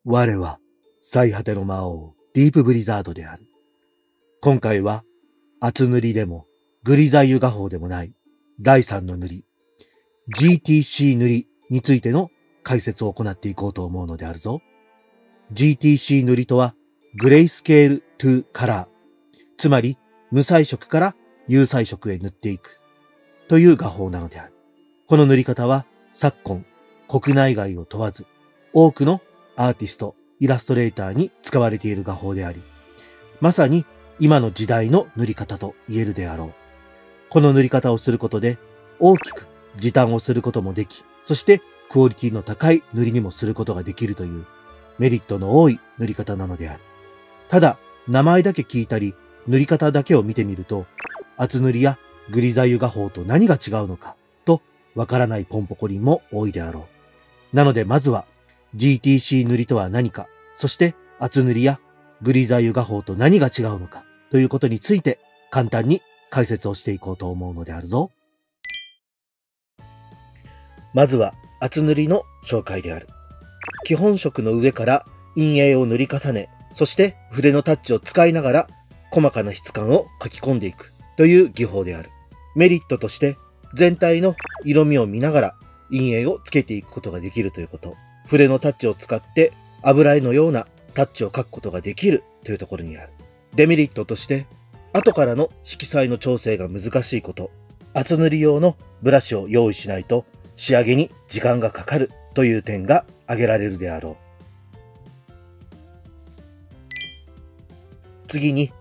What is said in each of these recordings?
我は最果ての魔王ディープブリザードである。今回は厚塗りでもグリザイユ画法でもない第3の塗り GTC 塗りについての解説を行っていこうと思うのであるぞ。GTC 塗りとはグレイスケールトゥカラー、つまり無彩色から有彩色へ塗っていくという画法なのである。この塗り方は昨今国内外を問わず多くのアーティスト、イラストレーターに使われている画法であり、まさに今の時代の塗り方と言えるであろう。この塗り方をすることで大きく時短をすることもでき、そしてクオリティの高い塗りにもすることができるというメリットの多い塗り方なのである。ただ、名前だけ聞いたり、塗り方だけを見てみると、厚塗りやグリザイユ画法と何が違うのかとわからないポンポコリンも多いであろう。なのでまずは GTC 塗りとは何か、そして厚塗りやグリザイユ画法と何が違うのかということについて簡単に解説をしていこうと思うのであるぞ。まずは厚塗りの紹介である。基本色の上から陰影を塗り重ね、そして筆のタッチを使いながら細かな質感を書き込んでいくという技法である。メリットとして全体の色味を見ながら陰影をつけていくことができるということ。筆のタッチを使って油絵のようなタッチを描くことができるというところにある。デメリットとして後からの色彩の調整が難しいこと。厚塗り用のブラシを用意しないと仕上げに時間がかかるという点が挙げられるであろう。次に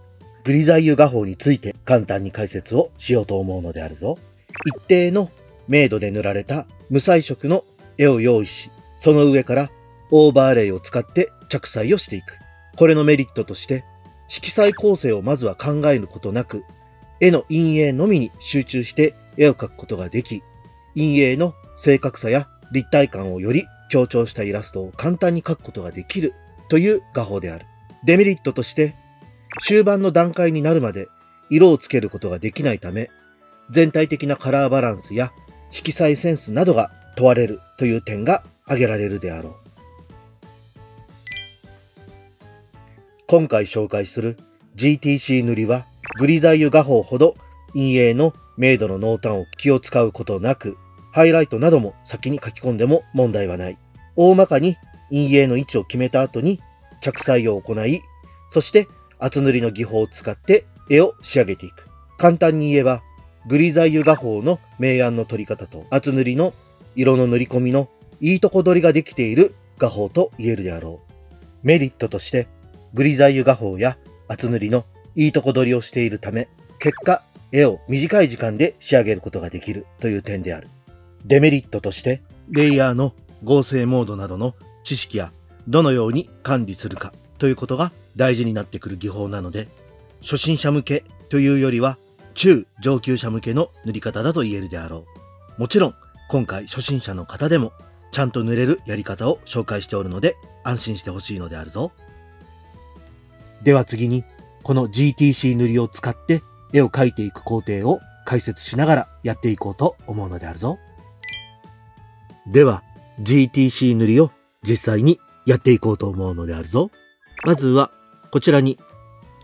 グリザイユ画法について簡単に解説をしようと思うのであるぞ。一定の明度で塗られた無彩色の絵を用意し、その上からオーバーレイを使って着彩をしていく。これのメリットとして、色彩構成をまずは考えることなく、絵の陰影のみに集中して絵を描くことができ、陰影の正確さや立体感をより強調したイラストを簡単に描くことができるという画法である。デメリットとして、終盤の段階になるまで色をつけることができないため、全体的なカラーバランスや色彩センスなどが問われるという点が挙げられるであろう。今回紹介する GTC 塗りはグリザイユ画法ほど陰影の明度の濃淡を気を使うことなく、ハイライトなども先に書き込んでも問題はない。大まかに陰影の位置を決めた後に着彩を行い、そして厚塗りの技法を使って絵を仕上げていく。簡単に言えば、グリザイユ画法の明暗の取り方と厚塗りの色の塗り込みのいいとこ取りができている画法と言えるであろう。メリットとして、グリザイユ画法や厚塗りのいいとこ取りをしているため、結果、絵を短い時間で仕上げることができるという点である。デメリットとして、レイヤーの合成モードなどの知識やどのように管理するかということが大事になってくる技法なので、初心者向けというよりは中上級者向けの塗り方だと言えるであろう。もちろん今回初心者の方でもちゃんと塗れるやり方を紹介しておるので安心してほしいのであるぞ。では次にこの GTC 塗りを使って絵を描いていく工程を解説しながらやっていこうと思うのであるぞ。では GTC 塗りを実際にやっていこうと思うのであるぞ。まずはこちらに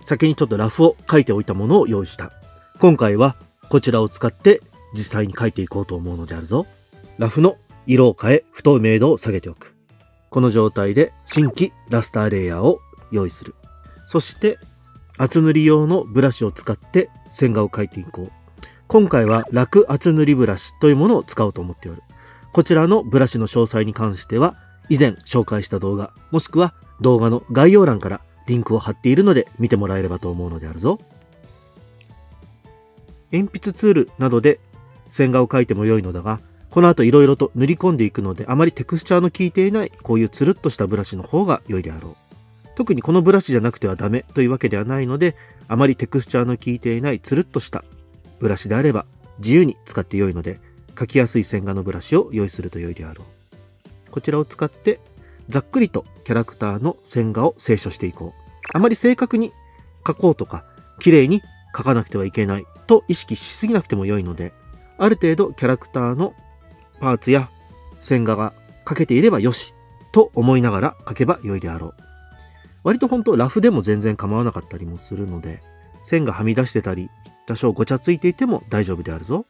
先にちょっとラフを描いておいたものを用意した。今回はこちらを使って実際に描いていこうと思うのであるぞ。ラフの色を変え不透明度を下げておく。この状態で新規ラスターレイヤーを用意する。そして厚塗り用のブラシを使って線画を描いていこう。今回は楽厚塗りブラシというものを使おうと思っておる。こちらのブラシの詳細に関しては以前紹介した動画もしくは動画の概要欄からリンクを貼っているので見てもらえればと思うのであるぞ。鉛筆ツールなどで線画を描いても良いのだが、この後いろいろと塗り込んでいくのであまりテクスチャーの効いていないこういうつるっとしたブラシの方が良いであろう。特にこのブラシじゃなくてはダメというわけではないので、あまりテクスチャーの効いていないつるっとしたブラシであれば自由に使って良いので、描きやすい線画のブラシを用意すると良いであろう。こちらを使ってざっくりとキャラクターの線画を清書していこう。あまり正確に描こうとか綺麗に描かなくてはいけないと意識しすぎなくても良いので、ある程度キャラクターのパーツや線画が描けていればよしとと思いながら描けば良いであろう。割と本当ラフでも全然構わなかったりもするので、線がはみ出してたり、多少ごちゃついていても大丈夫であるぞ。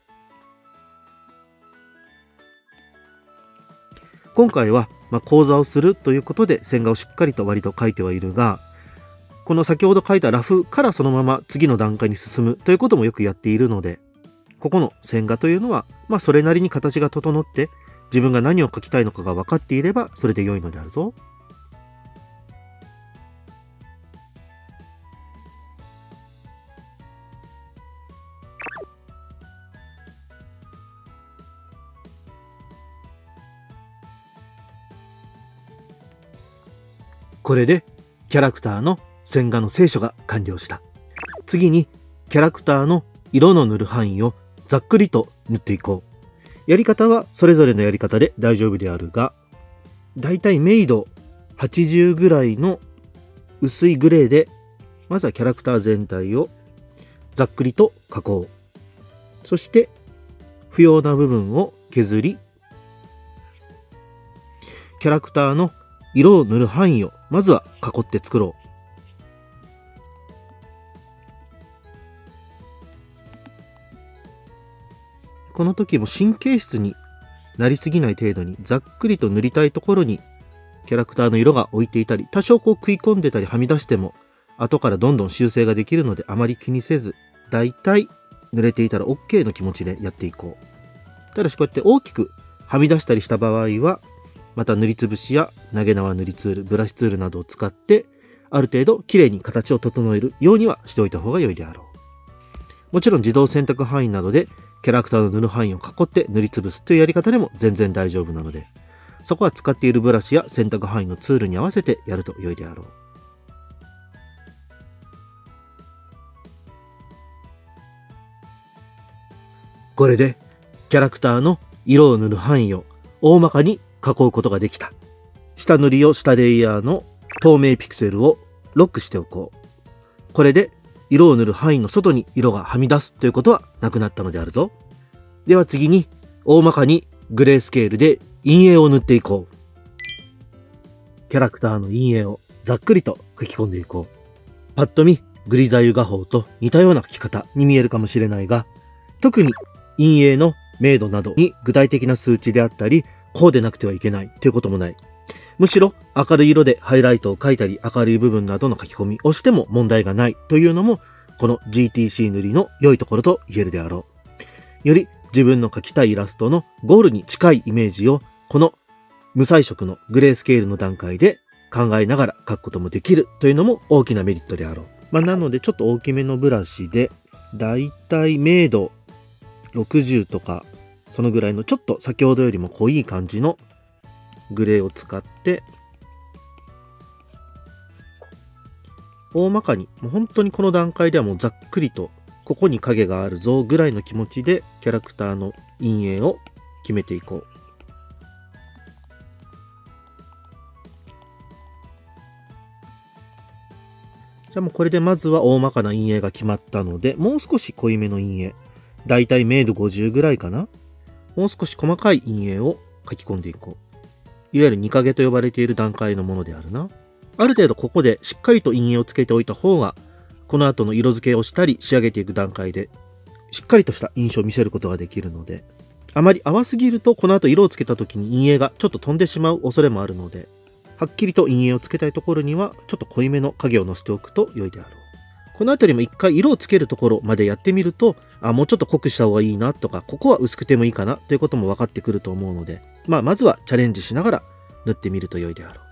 今回は、講座をするということで線画をしっかりと割と描いてはいるが、この先ほど描いたラフからそのまま次の段階に進むということもよくやっているので、ここの線画というのは、それなりに形が整って、自分が何を描きたいのかが分かっていれば、それで良いのであるぞ。これでキャラクターの線画の清書が完了した。次にキャラクターの色の塗る範囲をざっくりと塗っていこう。やり方はそれぞれのやり方で大丈夫であるが、だいたい明度80ぐらいの薄いグレーで、まずはキャラクター全体をざっくりと描こう。そして不要な部分を削り、キャラクターの色を塗る範囲をまずは囲って作ろう。この時も神経質になりすぎない程度にざっくりと塗りたいところにキャラクターの色が置いていたり、多少食い込んでたりはみ出しても後からどんどん修正ができるので、あまり気にせず、だいたい濡れていたら OK の気持ちでやっていこう。ただしこうやって大きくはみ出したりした場合は、また塗りつぶしや投げ縄塗りツール、ブラシツールなどを使ってある程度きれいに形を整えるようにはしておいた方が良いであろう。もちろん自動選択範囲などでキャラクターの塗る範囲を囲って塗りつぶすというやり方でも全然大丈夫なので、そこは使っているブラシや選択範囲のツールに合わせてやると良いであろう。これでキャラクターの色を塗る範囲を大まかに囲うことができた。下塗りをしたレイヤーの透明ピクセルをロックしておこう。これで色を塗る範囲の外に色がはみ出すということはなくなったのであるぞ。では次に大まかにグレースケールで陰影を塗っていこう。キャラクターの陰影をざっくりと書き込んでいこう。パッと見グリザイユ画法と似たような書き方に見えるかもしれないが、特に陰影の明度などに具体的な数値であったり、こうでなくてはいけないということもない。むしろ明るい色でハイライトを描いたり、明るい部分などの書き込みをしても問題がないというのも、この GTC 塗りの良いところと言えるであろう。より自分の描きたいイラストのゴールに近いイメージを、この無彩色のグレースケールの段階で考えながら描くこともできるというのも大きなメリットであろう。なのでちょっと大きめのブラシで、だいたい明度60とか、そのぐらいのちょっと先ほどよりも濃い感じのグレーを使って、大まかにもう本当にこの段階ではもうざっくりとここに影があるぞぐらいの気持ちでキャラクターの陰影を決めていこう。じゃあもうこれでまずは大まかな陰影が決まったので、もう少し濃いめの陰影、だいたい明度50ぐらいかな。もう少し細かい陰影を書き込んでいこう。いわゆる2影と呼ばれている段階のものであるな。ある程度ここでしっかりと陰影をつけておいた方が、この後の色付けをしたり仕上げていく段階で、しっかりとした印象を見せることができるので、あまり淡すぎるとこの後色をつけた時に陰影がちょっと飛んでしまう恐れもあるので、はっきりと陰影をつけたいところにはちょっと濃いめの影をのせておくと良いであろう。この辺りも一回色をつけるところまでやってみると、もうちょっと濃くした方がいいなとか、ここは薄くてもいいかなということも分かってくると思うので、まずはチャレンジしながら塗ってみると良いであろう。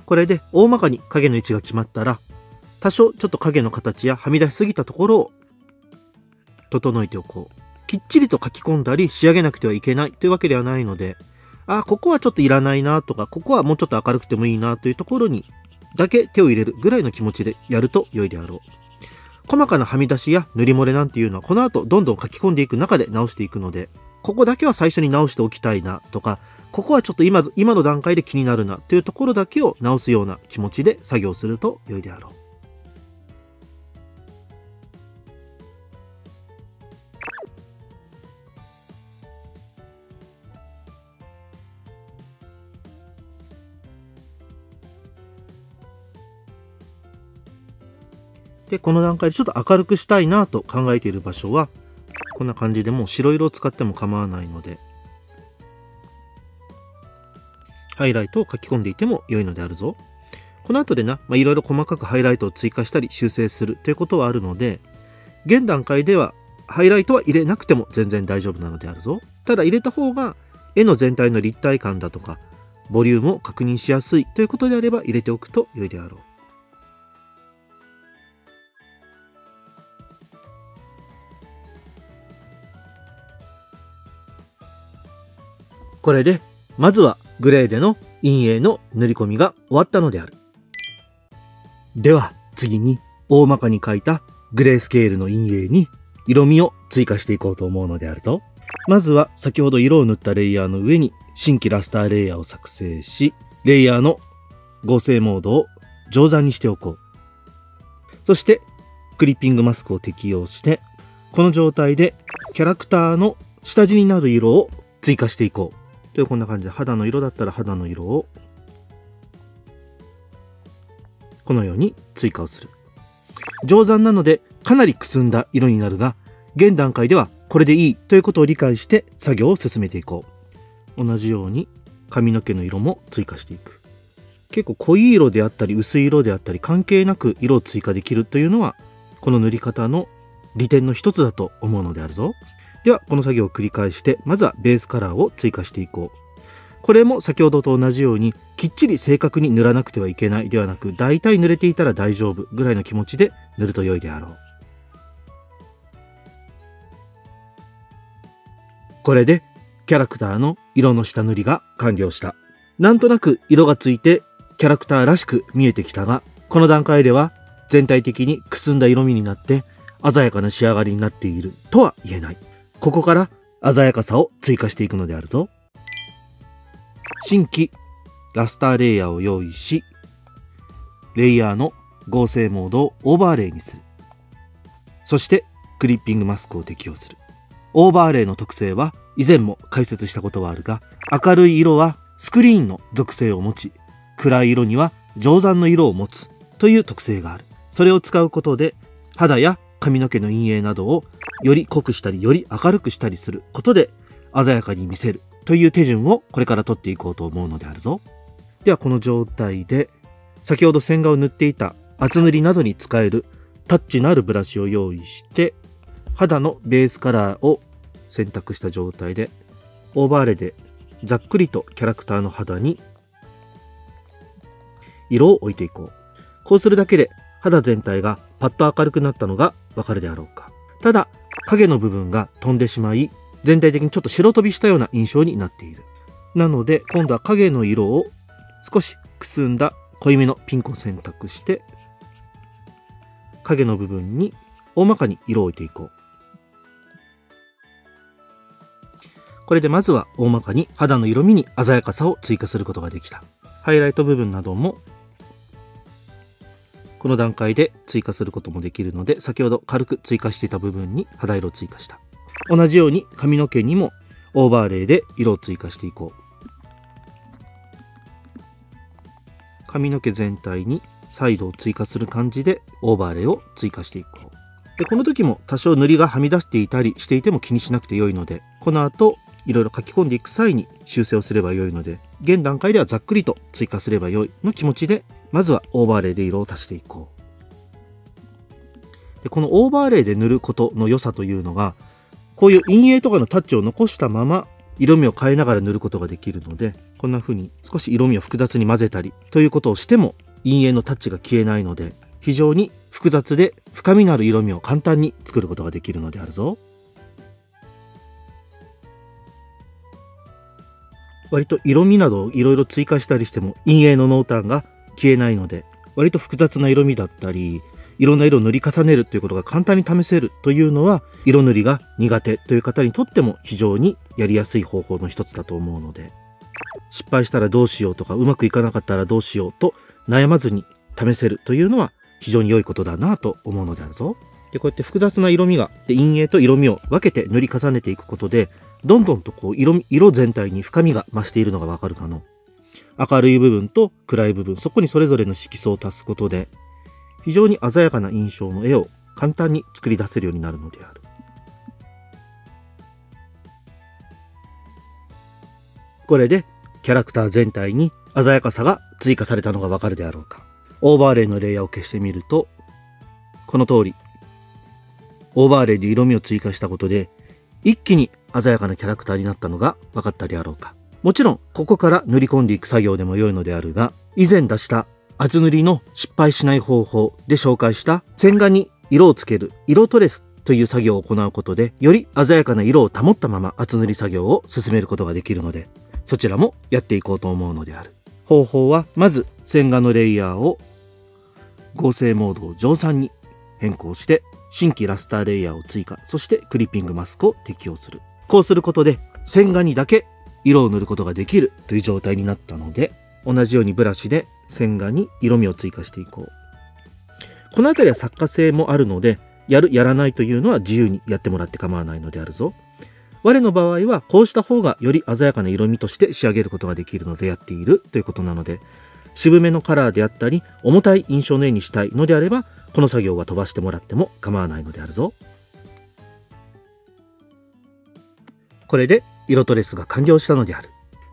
これで大まかに影の位置が決まったら、多少ちょっと影の形やはみ出しすぎたところを整えておこう。きっちりと書き込んだり仕上げなくてはいけないというわけではないので、ここはちょっといらないなとか、ここはもうちょっと明るくてもいいなというところにだけ手を入れるぐらいの気持ちでやると良いであろう。細かなはみ出しや塗り漏れなんていうのはこの後どんどん書き込んでいく中で直していくので、ここだけは最初に直しておきたいなとか、ここはちょっと今の段階で気になるなというところだけを直すような気持ちで作業すると良いであろう。で、この段階でちょっと明るくしたいなと考えている場所は、こんな感じでもう白色を使っても構わないので、ハイライトを書き込んでいても良いのであるぞ。この後でいろいろ細かくハイライトを追加したり修正するということはあるので、現段階ではハイライトは入れなくても全然大丈夫なのであるぞ。ただ入れた方が絵の全体の立体感だとか、ボリュームを確認しやすいということであれば入れておくと良いであろう。これで、まずはグレーでの陰影の塗り込みが終わったのである。では、次に大まかに描いたグレースケールの陰影に色味を追加していこうと思うのであるぞ。まずは先ほど色を塗ったレイヤーの上に新規ラスターレイヤーを作成し、レイヤーの合成モードを上山にしておこう。そして、クリッピングマスクを適用して、この状態でキャラクターの下地になる色を追加していこう。でこんな感じで肌の色だったら肌の色をこのように追加をする。上山なのでかなりくすんだ色になるが、現段階ではこれでいいということを理解して作業を進めていこう。同じように髪の毛の色も追加していく。結構濃い色であったり薄い色であったり関係なく色を追加できるというのはこの塗り方の利点の一つだと思うのであるぞ。では、この作業を繰り返して、まずはベースカラーを追加していこう。これも先ほどと同じように、きっちり正確に塗らなくてはいけないではなく、だいたい塗れていたら大丈夫ぐらいの気持ちで塗ると良いであろう。これで、キャラクターの色の下塗りが完了した。なんとなく色がついて、キャラクターらしく見えてきたが、この段階では全体的にくすんだ色味になって、鮮やかな仕上がりになっているとは言えない。ここから鮮やかさを追加していくのであるぞ。新規ラスターレイヤーを用意し、レイヤーの合成モードをオーバーレイにする。そしてクリッピングマスクを適用する。オーバーレイの特性は以前も解説したことはあるが、明るい色はスクリーンの属性を持ち、暗い色には上山の色を持つという特性がある。それを使うことで肌や髪の毛の陰影などをより濃くしたりより明るくしたりすることで鮮やかに見せるという手順をこれから取っていこうと思うのであるぞ。ではこの状態で先ほど線画を塗っていた厚塗りなどに使えるタッチのあるブラシを用意して肌のベースカラーを選択した状態でオーバーレイでざっくりとキャラクターの肌に色を置いていこう。こうするだけで肌全体がパッと明るくなったのがわかるであろうか。ただ影の部分が飛んでしまい全体的にちょっと白飛びしたような印象になっている。なので今度は影の色を少しくすんだ濃いめのピンクを選択して影の部分に大まかに色を置いていこう。これでまずは大まかに肌の色味に鮮やかさを追加することができた。ハイライト部分などもこの段階で追加することもできるので、先ほど軽く追加していた部分に肌色を追加した。同じように髪の毛にもオーバーレイで色を追加していこう。髪の毛全体にサイドを追加する感じでオーバーレイを追加していこう。で、この時も多少塗りがはみ出していたりしていても気にしなくて良いので、この後いろいろ書き込んでいく際に修正をすれば良いので、現段階ではざっくりと追加すれば良いの気持ちで、まずはオーバーレイで色を足していこう。で、このオーバーレイで塗ることの良さというのが、こういう陰影とかのタッチを残したまま色味を変えながら塗ることができるので、こんな風に少し色味を複雑に混ぜたりということをしても陰影のタッチが消えないので、非常に複雑で深みのある色味を簡単に作ることができるのであるぞ。割と色味などをいろいろ追加したりしても陰影の濃淡が消えないので、割と複雑な色味だったりいろんな色を塗り重ねるということが簡単に試せるというのは、色塗りが苦手という方にとっても非常にやりやすい方法の一つだと思うので、失敗したらどうしようとか、うまくいかなかったらどうしようと悩まずに試せるというのは非常に良いことだなと思うのであるぞ。で、こうやって複雑な色味が、陰影と色味を分けて塗り重ねていくことで、どんどんとこう色全体に深みが増しているのがわかるかの。明るい部分と暗い部分、そこにそれぞれの色素を足すことで、非常に鮮やかな印象の絵を簡単に作り出せるようになるのである。これでキャラクター全体に鮮やかさが追加されたのがわかるであろうか。オーバーレイのレイヤーを消してみると、この通り、オーバーレイで色味を追加したことで、一気に鮮やかなキャラクターになったのが分かったであろうか。もちろん、ここから塗り込んでいく作業でも良いのであるが、以前出した厚塗りの失敗しない方法で紹介した線画に色をつける色トレスという作業を行うことで、より鮮やかな色を保ったまま厚塗り作業を進めることができるので、そちらもやっていこうと思うのである。方法は、まず線画のレイヤーを合成モードを乗3に変更して、新規ラスターレイヤーを追加、そしてクリッピングマスクを適用する。こうすることで線画にだけ色を塗ることができるという状態になったので、同じようにブラシで線画に色味を追加していこう。このあたりは作家性もあるので、やるやらないというのは自由にやってもらって構わないのであるぞ。我の場合はこうした方がより鮮やかな色味として仕上げることができるのでやっているということなので、渋めのカラーであったり重たい印象の絵にしたいのであれば、この作業は飛ばしてもらっても構わないのであるぞ。これで色トレスが完了したのである。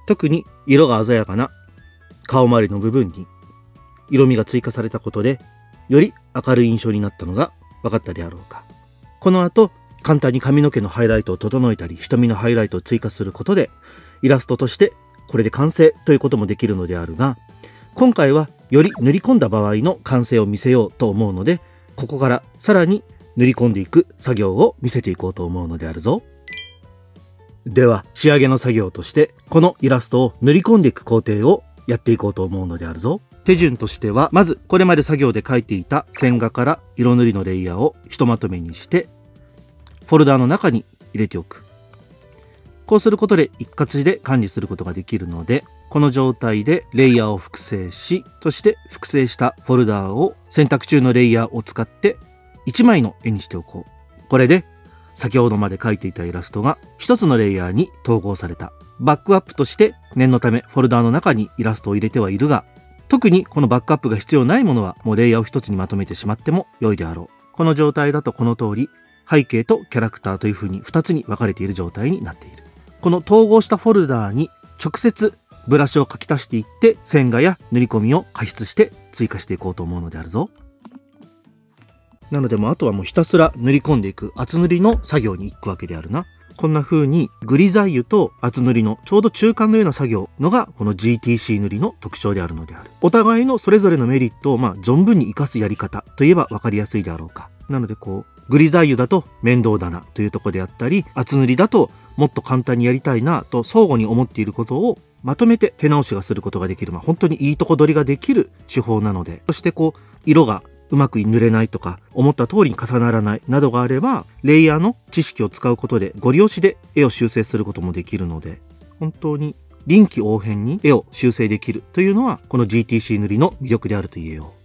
特に色が鮮やかな顔周りの部分に色味が追加されたことで、より明るい印象になったのが分かったであろうか。この後、簡単に髪の毛のハイライトを整えたり、瞳のハイライトを追加することで、イラストとしてこれで完成ということもできるのであるが、今回はより塗り込んだ場合の完成を見せようと思うので、ここからさらに塗り込んでいく作業を見せていこうと思うのであるぞ。では仕上げの作業として、このイラストを塗り込んでいく工程をやっていこうと思うのであるぞ。手順としては、まずこれまで作業で描いていた線画から色塗りのレイヤーをひとまとめにしてフォルダーの中に入れておく。こうすることで一括で管理することができるので、この状態でレイヤーを複製し、そして複製したフォルダーを選択中のレイヤーを使って1枚の絵にしておこう。これで先ほどまで描いていたイラストが1つのレイヤーに統合された。バックアップとして念のためフォルダーの中にイラストを入れてはいるが、特にこのバックアップが必要ないものはもうレイヤーを1つにまとめてしまっても良いであろう。この状態だとこの通り背景とキャラクターという風に2つに分かれている状態になっている。この統合したフォルダーに直接ブラシを書き足していって線画や塗り込みを加筆して追加していこうと思うのであるぞ。なのであとはもうひたすら塗り込んでいく厚塗りの作業に行くわけであるな。こんな風にグリザイユと厚塗りのちょうど中間のような作業のがこの GTC 塗りの特徴であるのである。お互いのそれぞれのメリットを存分に活かすやり方といえば分かりやすいであろうか。なのでグリザイユだと面倒だなというところであったり、厚塗りだともっと簡単にやりたいなと相互に思っていることをまとめて手直しがすることができる、本当にいいとこ取りができる手法なので、そして色がうまく塗れないとか思った通りに重ならないなどがあれば、レイヤーの知識を使うことでご利用しで絵を修正することもできるので、本当に臨機応変に絵を修正できるというのはこの GTC 塗りの魅力であると言えよう。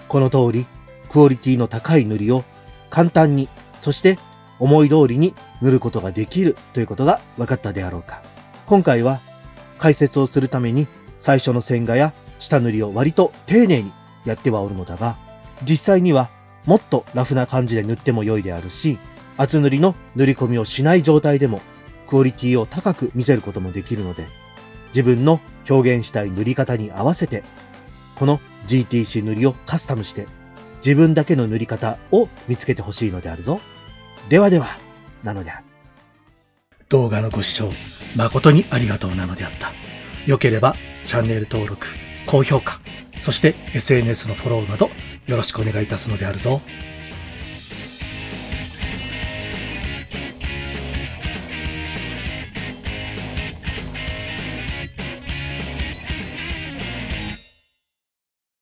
この通り、クオリティの高い塗りを簡単に、そして思い通りに塗ることができるということが分かったであろうか。今回は解説をするために最初の線画や下塗りを割と丁寧にやってはおるのだが、実際にはもっとラフな感じで塗っても良いであるし、厚塗りの塗り込みをしない状態でもクオリティを高く見せることもできるので、自分の表現したい塗り方に合わせて、この GTC 塗りをカスタムして自分だけの塗り方を見つけてほしいのであるぞ。ではでは、なのである。動画のご視聴誠にありがとうなのであった。良ければチャンネル登録、高評価、そして SNS のフォローなどよろしくお願いいたすのであるぞ。